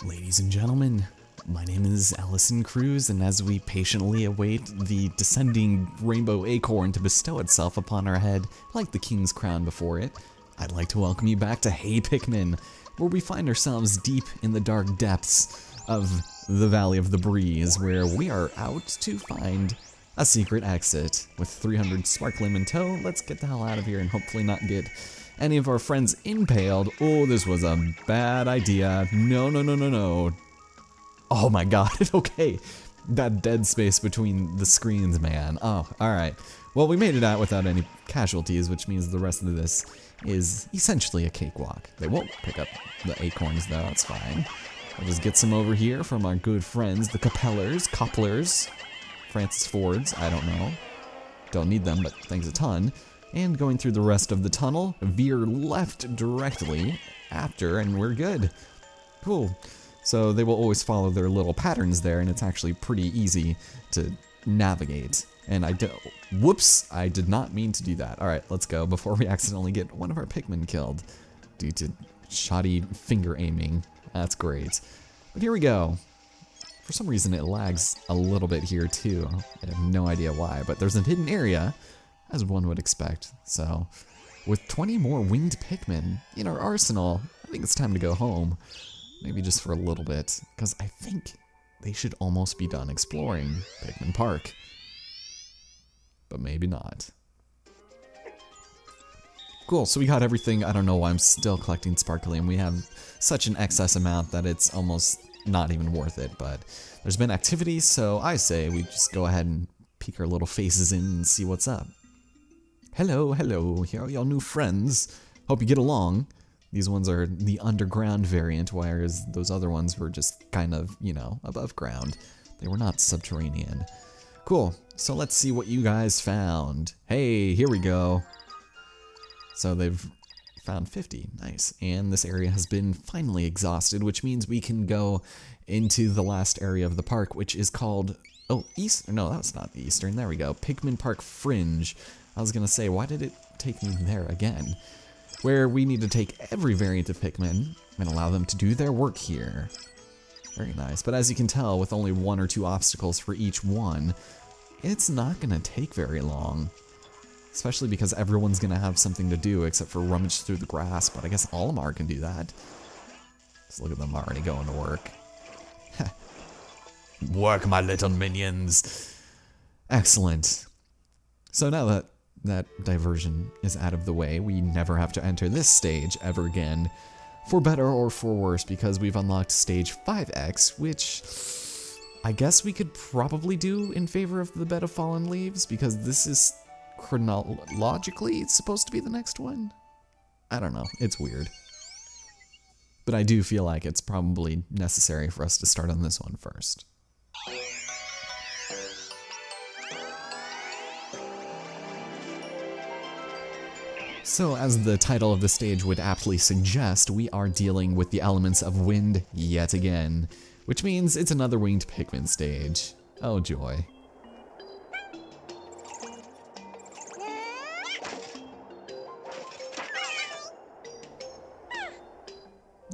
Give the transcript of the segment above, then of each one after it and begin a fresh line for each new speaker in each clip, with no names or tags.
Ladies and gentlemen, my name is Allison Cruz, and as we patiently await the descending rainbow acorn to bestow itself upon our head, like the king's crown before it, I'd like to welcome you back to Hey Pikmin, where we find ourselves deep in the dark depths of the Valley of the Breeze, where we are out to find a secret exit. With 300 sparkling in tow, let's get the hell out of here and hopefully not get any of our friends impaled. Oh, this was a bad idea. No, no, no, no, no. Oh my god, okay. That dead space between the screens, man. Oh, alright. Well, we made it out without any casualties, which means the rest of this is essentially a cakewalk. They won't pick up the acorns, though. It's fine. We'll just get some over here from our good friends, the Copplers, Francis Fords, I don't know. Don't need them, but thanks a ton. And going through the rest of the tunnel, veer left directly after, and we're good. Cool. So they will always follow their little patterns there, and it's actually pretty easy to navigate. And whoops, I did not mean to do that. All right, let's go before we accidentally get one of our Pikmin killed due to shoddy finger aiming. That's great. But here we go. For some reason it lags a little bit here too. I have no idea why, but there's a hidden area, as one would expect. So with 20 more winged Pikmin in our arsenal, I think it's time to go home. Maybe just for a little bit, because I think they should almost be done exploring Pikmin Park. But maybe not. Cool, so we got everything. I don't know why I'm still collecting Sparklium. We have such an excess amount that it's almost not even worth it, but there's been activity, so I say we just go ahead and peek our little faces in and see what's up. Hello, hello, here are y'all new friends. Hope you get along. These ones are the underground variant, whereas those other ones were just kind of, you know, above ground. They were not subterranean. Cool, so let's see what you guys found. Hey, here we go. So they've found 50, nice. And this area has been finally exhausted, which means we can go into the last area of the park, which is called, oh, no, that's not the Eastern, there we go. Pikmin Park Fringe. I was gonna say, why did it take me there again? Where we need to take every variant of Pikmin and allow them to do their work here. Very nice, but as you can tell, with only 1 or 2 obstacles for each one, it's not gonna take very long. Especially because everyone's gonna have something to do except for rummage through the grass, but I guess Olimar can do that. Just look at them already going to work. Work, my little minions! Excellent. So now that that diversion is out of the way, we never have to enter this stage ever again, for better or for worse, because we've unlocked stage 5X, which I guess we could probably do in favor of the Bed of Fallen Leaves, because this is chronologically it's supposed to be the next one. I don't know, it's weird. But I do feel like it's probably necessary for us to start on this one first. So, as the title of the stage would aptly suggest, we are dealing with the elements of wind yet again, which means it's another winged Pikmin stage. Oh joy.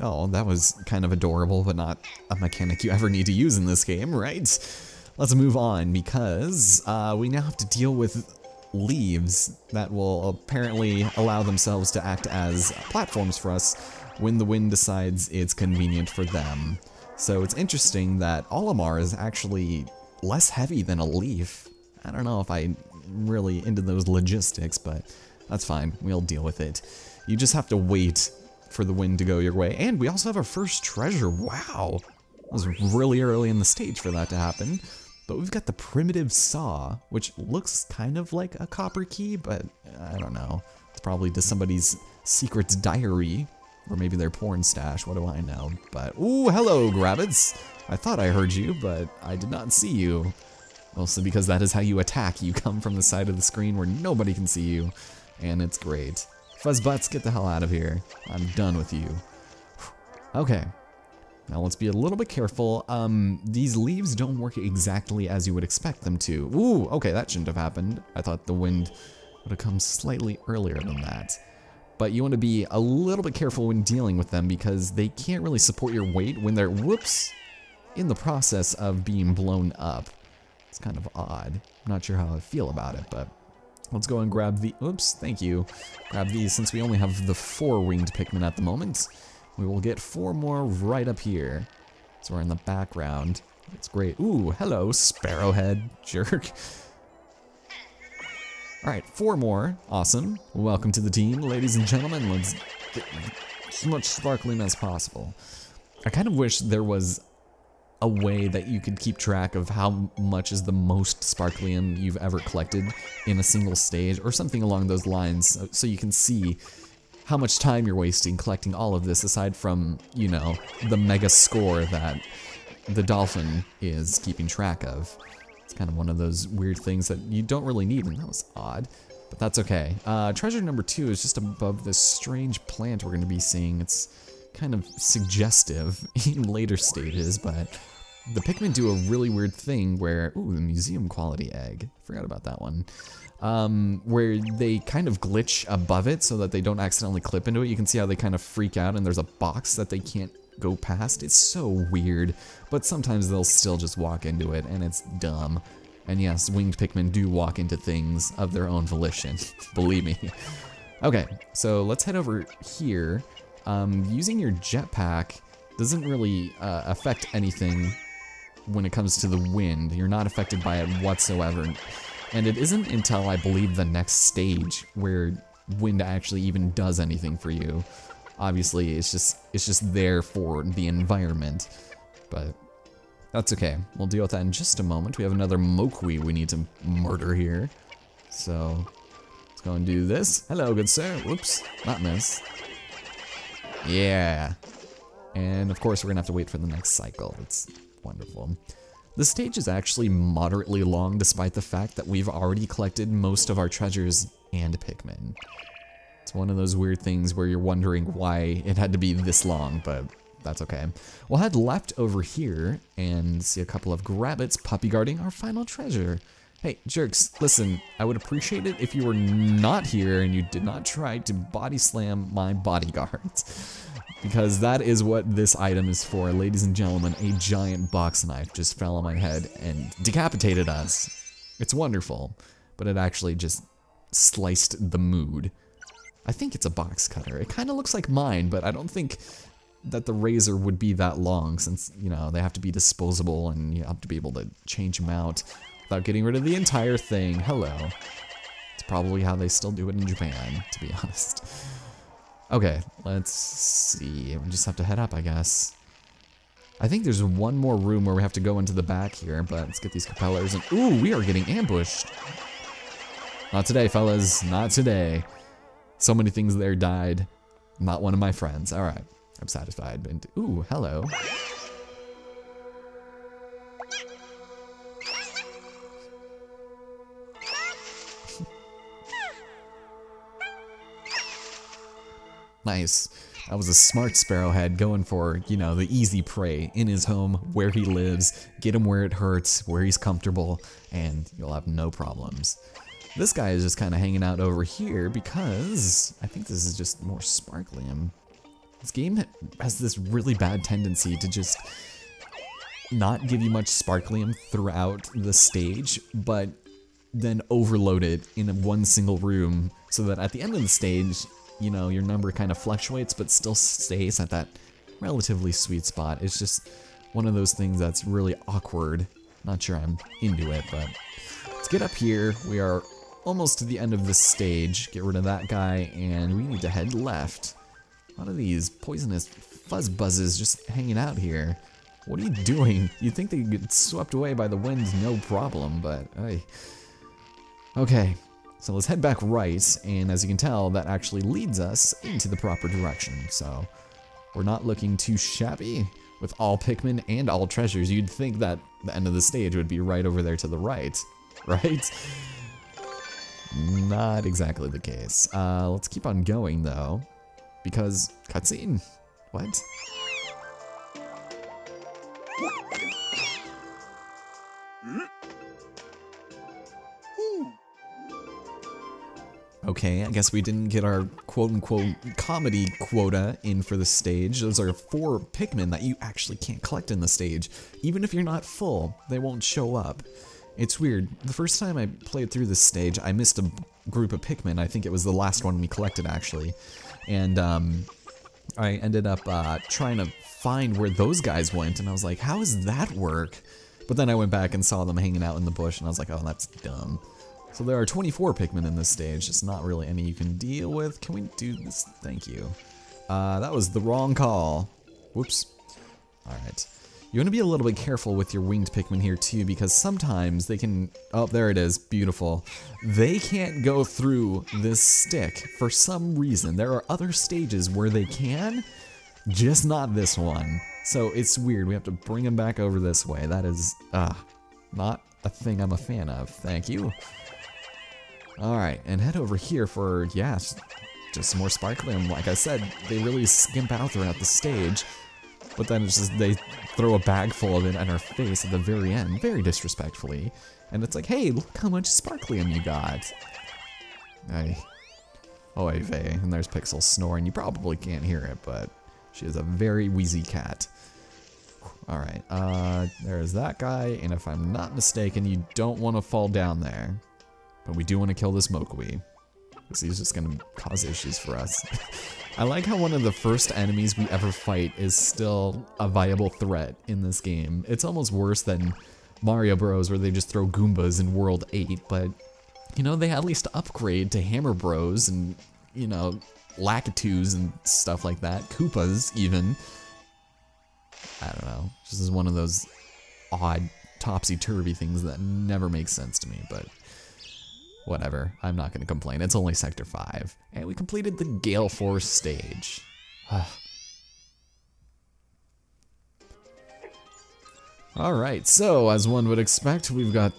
Oh, that was kind of adorable, but not a mechanic you ever need to use in this game, right? Let's move on, because we now have to deal with leaves that will apparently allow themselves to act as platforms for us when the wind decides it's convenient for them. So it's interesting that Olimar is actually less heavy than a leaf. I don't know if I'm really into those logistics, but that's fine. We'll deal with it. You just have to wait for the wind to go your way. And we also have our first treasure. Wow. It was really early in the stage for that to happen. But we've got the primitive saw, which looks kind of like a copper key, but I don't know. It's probably to somebody's secret diary, or maybe their porn stash, what do I know? But, ooh, hello, Grabbits. I thought I heard you, but I did not see you. Mostly because that is how you attack. You come from the side of the screen where nobody can see you, and it's great. Fuzzbutts, get the hell out of here. I'm done with you. Okay. Now let's be a little bit careful. These leaves don't work exactly as you would expect them to. Ooh, okay, that shouldn't have happened. I thought the wind would have come slightly earlier than that. but you want to be a little bit careful when dealing with them because they can't really support your weight when they're, whoops, in the process of being blown up. It's kind of odd. I'm not sure how I feel about it, but let's go and grab the, oops, thank you. Grab these since we only have the 4 winged Pikmin at the moment. We will get 4 more right up here. So we're in the background. It's great. Ooh, hello, Sparrowhead, jerk. All right, 4 more. Awesome. Welcome to the team, ladies and gentlemen. Let's get as much sparkling as possible. I kind of wish there was a way that you could keep track of how much is the most sparklium you've ever collected in a single stage or something along those lines, so you can see how much time you're wasting collecting all of this aside from, you know, the mega score that the dolphin is keeping track of. It's kind of one of those weird things that you don't really need, and that was odd, but that's okay. Treasure number 2 is just above this strange plant we're going to be seeing. It's kind of suggestive in later stages, but the Pikmin do a really weird thing where, ooh, the museum quality egg, forgot about that one, where they kind of glitch above it so that they don't accidentally clip into it. You can see how they kind of freak out and there's a box that they can't go past. It's so weird, but sometimes they'll still just walk into it and it's dumb. And yes, winged Pikmin do walk into things of their own volition, believe me. Okay, so let's head over here. Using your jetpack doesn't really affect anything when it comes to the wind. You're not affected by it whatsoever. And it isn't until, I believe, the next stage where wind actually even does anything for you. Obviously, it's just there for the environment, but that's okay. We'll deal with that in just a moment. We have another Mokwi we need to murder here. So, let's go and do this. Hello, good sir. Whoops, not miss. Yeah. And of course, we're gonna have to wait for the next cycle. It's wonderful. The stage is actually moderately long despite the fact that we've already collected most of our treasures and Pikmin. It's one of those weird things where you're wondering why it had to be this long, but that's okay. We'll head left over here and see a couple of Grabbits puppy guarding our final treasure. Hey, jerks, listen, I would appreciate it if you were not here and you did not try to body slam my bodyguards. Because that is what this item is for, ladies and gentlemen. A giant box knife just fell on my head and decapitated us. It's wonderful, but it actually just sliced the mood. I think it's a box cutter. It kind of looks like mine, but I don't think that the razor would be that long since, you know, they have to be disposable and you have to be able to change them out without getting rid of the entire thing. Hello. It's probably how they still do it in Japan, to be honest. Okay, let's see. We just have to head up, I guess. I think there's one more room where we have to go into the back here, but let's get these propellers and ooh, we are getting ambushed. Not today, fellas, not today. So many things there died. Not one of my friends. All right, I'm satisfied. And ooh, hello. Nice. That was a smart Sparrowhead going for, you know, the easy prey in his home, where he lives, get him where it hurts, where he's comfortable, and you'll have no problems. This guy is just kind of hanging out over here because I think this is just more sparklium. This game has this really bad tendency to just not give you much sparklium throughout the stage, but then overload it in one single room so that at the end of the stage, you know, your number kind of fluctuates but still stays at that relatively sweet spot. It's just one of those things that's really awkward. Not sure I'm into it, but let's get up here. We are almost to the end of this stage. Get rid of that guy, and we need to head left. A lot of these poisonous fuzz buzzes just hanging out here. What are you doing? You'd think they'd get swept away by the wind, no problem, but hey. Okay. So let's head back right, and as you can tell, that actually leads us into the proper direction. So we're not looking too shabby with all Pikmin and all treasures. You'd think that the end of the stage would be right over there to the right, right? Not exactly the case. Let's keep on going though, because cutscene. What? Okay, I guess we didn't get our quote-unquote comedy quota in for the stage. Those are 4 Pikmin that you actually can't collect in the stage. Even if you're not full, they won't show up. It's weird. The first time I played through this stage, I missed a group of Pikmin. I think it was the last one we collected, actually. And I ended up trying to find where those guys went, and I was like, how does that work? But then I went back and saw them hanging out in the bush, and I was like, oh, that's dumb. So there are 24 Pikmin in this stage, just not really any you can deal with. Can we do this? Thank you. That was the wrong call. Whoops. Alright. You want to be a little bit careful with your winged Pikmin here too, because sometimes they can... Oh, there it is. Beautiful. They can't go through this stick for some reason. There are other stages where they can, just not this one. So it's weird. We have to bring them back over this way. That is, not a thing I'm a fan of. Thank you. Alright, and head over here for, yeah, just some more sparkling. Like I said, they really skimp out throughout the stage. But then it's just, they throw a bag full of it in our face at the very end, very disrespectfully. And it's like, hey, look how much sparklium you got. Oy vey. And there's Pixel snoring. You probably can't hear it, but she is a very wheezy cat. Alright, there's that guy, and if I'm not mistaken, you don't want to fall down there. But we do want to kill this Mokwi, because he's just going to cause issues for us. I like how one of the first enemies we ever fight is still a viable threat in this game. It's almost worse than Mario Bros, where they just throw Goombas in World 8, but, you know, they at least upgrade to Hammer Bros and, you know, Lakitus and stuff like that. Koopas, even. I don't know. This is one of those odd topsy-turvy things that never makes sense to me, but whatever. I'm not going to complain. It's only Sector 5. And we completed the Gale Force stage. Alright, so as one would expect, we've got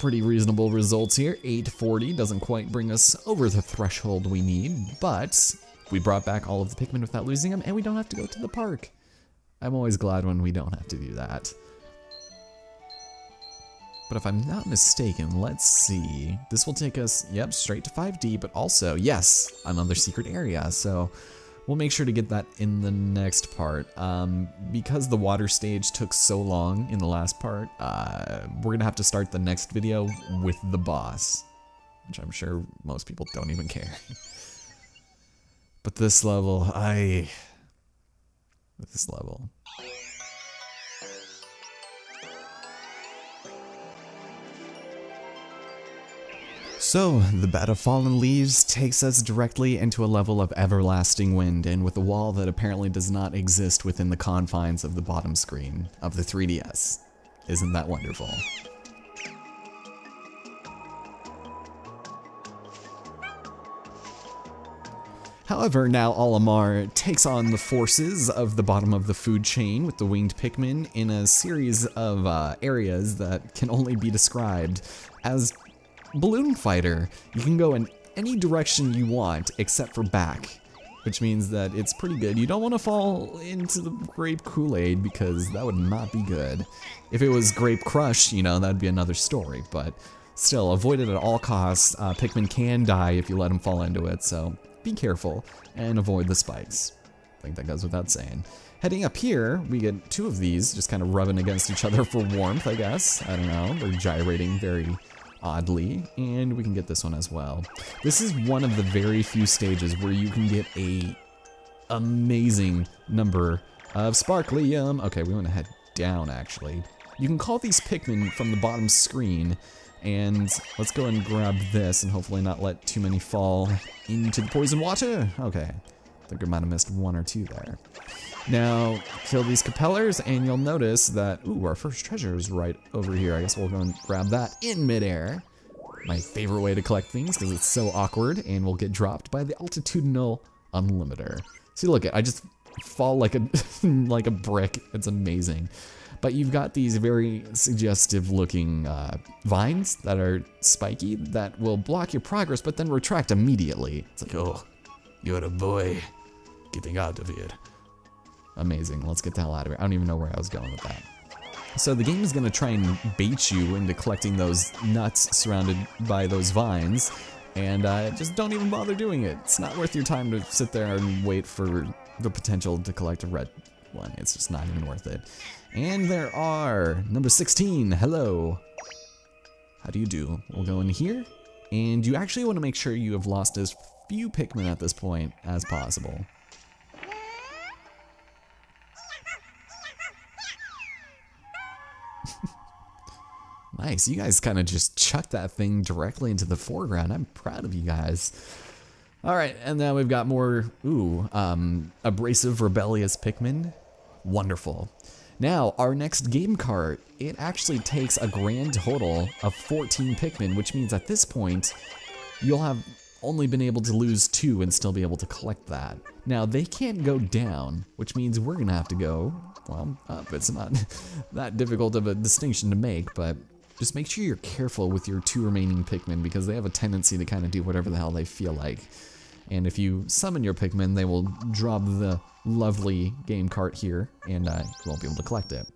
pretty reasonable results here. 840 doesn't quite bring us over the threshold we need, but we brought back all of the Pikmin without losing them, and we don't have to go to the park. I'm always glad when we don't have to do that. But if I'm not mistaken, let's see. This will take us, yep, straight to 5D, but also, yes, another secret area. So we'll make sure to get that in the next part. Because the water stage took so long in the last part, we're gonna have to start the next video with the boss, which I'm sure most people don't even care. But this level, this level. So, the Bed of Fallen Leaves takes us directly into a level of everlasting wind, and with a wall that apparently does not exist within the confines of the bottom screen of the 3DS. Isn't that wonderful? However, now Olimar takes on the forces of the bottom of the food chain with the winged Pikmin in a series of areas that can only be described as Balloon Fighter. You can go in any direction you want except for back, which means that it's pretty good. You don't want to fall into the Grape Kool-Aid because that would not be good. If it was Grape Crush, you know, that'd be another story, but still, avoid it at all costs. Pikmin can die if you let them fall into it, so be careful and avoid the spikes. I think that goes without saying. Heading up here, we get 2 of these just kind of rubbing against each other for warmth, I guess. I don't know, they're gyrating very oddly, and we can get this one as well. This is one of the very few stages where you can get a amazing number of sparklium. Okay, we want to head down, actually. You can call these Pikmin from the bottom screen, and let's go and grab this and hopefully not let too many fall into the poison water. Okay, I think I might have missed 1 or 2 there. Now, kill these capellars, and you'll notice that, ooh, our first treasure is right over here. I guess we'll go and grab that in midair. My favorite way to collect things, because it's so awkward, and we'll get dropped by the altitudinal unlimiter. See, look, I just fall like a, like a brick. It's amazing. But you've got these very suggestive looking vines that are spiky that will block your progress, but then retract immediately. It's like, oh, you're a boy getting out of here. Amazing. Let's get the hell out of here. I don't even know where I was going with that. So the game is going to try and bait you into collecting those nuts surrounded by those vines, And just don't even bother doing it. It's not worth your time to sit there and wait for the potential to collect a red one. It's just not even worth it. And there are number 16. Hello. How do you do? We'll go in here. And you actually want to make sure you have lost as few Pikmin at this point as possible. Nice, you guys kind of just chucked that thing directly into the foreground. I'm proud of you guys. All right, and now we've got more, abrasive, rebellious Pikmin. Wonderful. Now, our next game cart, it actually takes a grand total of 14 Pikmin, which means at this point, you'll have only been able to lose 2 and still be able to collect that. Now, they can't go down, which means we're gonna have to go, well, up. It's not that difficult of a distinction to make, but just make sure you're careful with your 2 remaining Pikmin because they have a tendency to kind of do whatever the hell they feel like. And if you summon your Pikmin, they will drop the lovely game cart here, and you won't be able to collect it.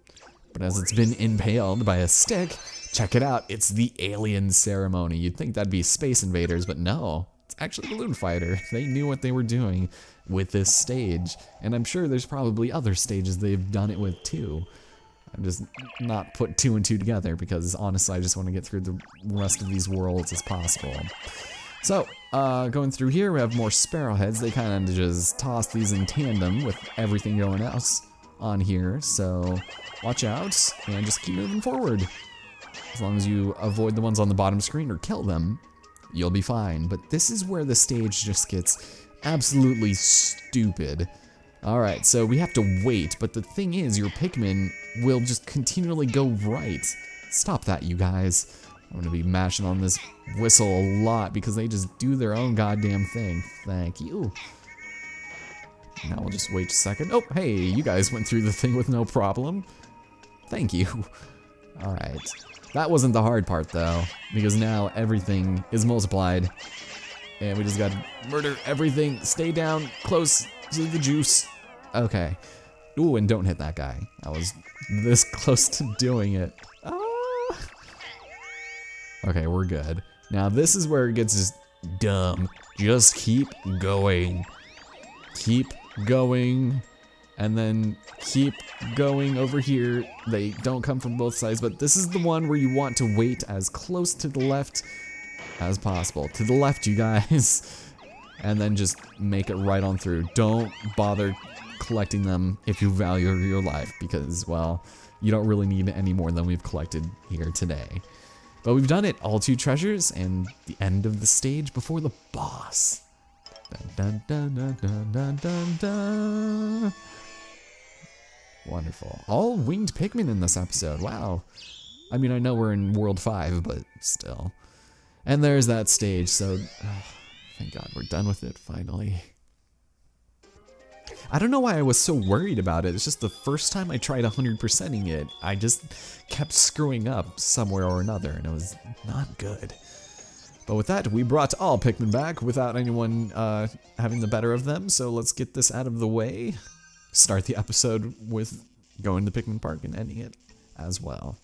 But as it's been impaled by a stick, check it out, it's the alien ceremony. You'd think that'd be Space Invaders, but no, it's actually Balloon Fighter. They knew what they were doing with this stage, and I'm sure there's probably other stages they've done it with too. I'm just not put 2 and 2 together because honestly, I just want to get through the rest of these worlds as possible. So, going through here, we have more Sparrowheads. They kind of just toss these in tandem with everything going else on here. So, watch out and just keep moving forward. As long as you avoid the ones on the bottom screen or kill them, you'll be fine. But this is where the stage just gets absolutely stupid. Alright, so we have to wait, but the thing is, your Pikmin will just continually go right. Stop that, you guys. I'm gonna be mashing on this whistle a lot because they just do their own goddamn thing. Thank you. Now we'll just wait a second. Oh, hey, you guys went through the thing with no problem. Thank you. Alright. That wasn't the hard part, though, because now everything is multiplied. And we just gotta murder everything. Stay down, close to the juice. Okay. Ooh, and don't hit that guy. I was this close to doing it. Ah. Okay, we're good. Now this is where it gets just dumb. Just keep going. Keep going. And then keep going over here. They don't come from both sides, but this is the one where you want to wait as close to the left as possible. To the left, you guys. And then just make it right on through. Don't bother collecting them if you value your life because, well, you don't really need any more than we've collected here today. But we've done it, all 2 treasures, and the end of the stage before the boss. Dun, dun, dun, dun, dun, dun, dun. Wonderful. All winged Pikmin in this episode, wow. I mean, I know we're in World 5, but still. And there's that stage, so thank God we're done with it, finally. I don't know why I was so worried about it. It's just the first time I tried 100%ing it, I just kept screwing up somewhere or another, and it was not good. But with that, we brought all Pikmin back without anyone having the better of them, so let's get this out of the way. Start the episode with going to Pikmin Park and ending it as well.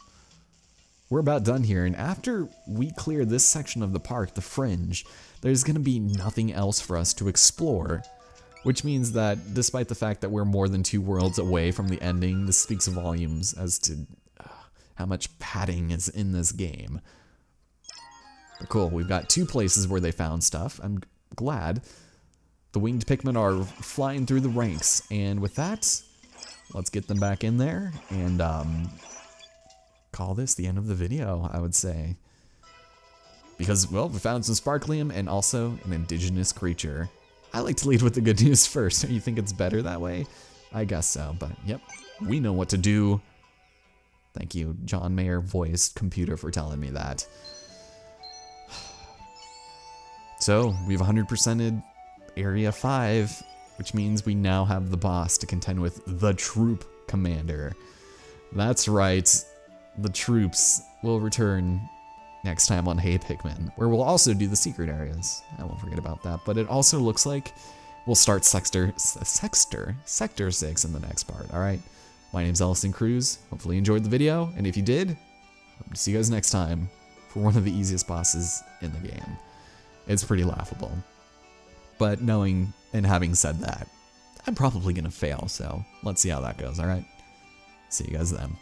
We're about done here, and after we clear this section of the park, the fringe, there's gonna be nothing else for us to explore. Which means that despite the fact that we're more than 2 worlds away from the ending, this speaks volumes as to how much padding is in this game. But cool, we've got 2 places where they found stuff. I'm glad. The winged Pikmin are flying through the ranks, and with that, let's get them back in there and call this the end of the video, I would say. Because, well, we found some Sparklium and also an indigenous creature. I like to lead with the good news first. Don't you think it's better that way? I guess so, but yep, we know what to do. Thank you, John Mayer voiced computer, for telling me that. So, we've 100%ed Area 5, which means we now have the boss to contend with, the Troop Commander. That's right, the troops will return next time on Hey Pikmin, where we'll also do the secret areas. I won't forget about that, but it also looks like we'll start Sector 6 in the next part, alright? My name's Allison Cruz, hopefully you enjoyed the video, and if you did, hope to see you guys next time for one of the easiest bosses in the game. It's pretty laughable. But knowing and having said that, I'm probably gonna fail, so let's see how that goes, alright? See you guys then.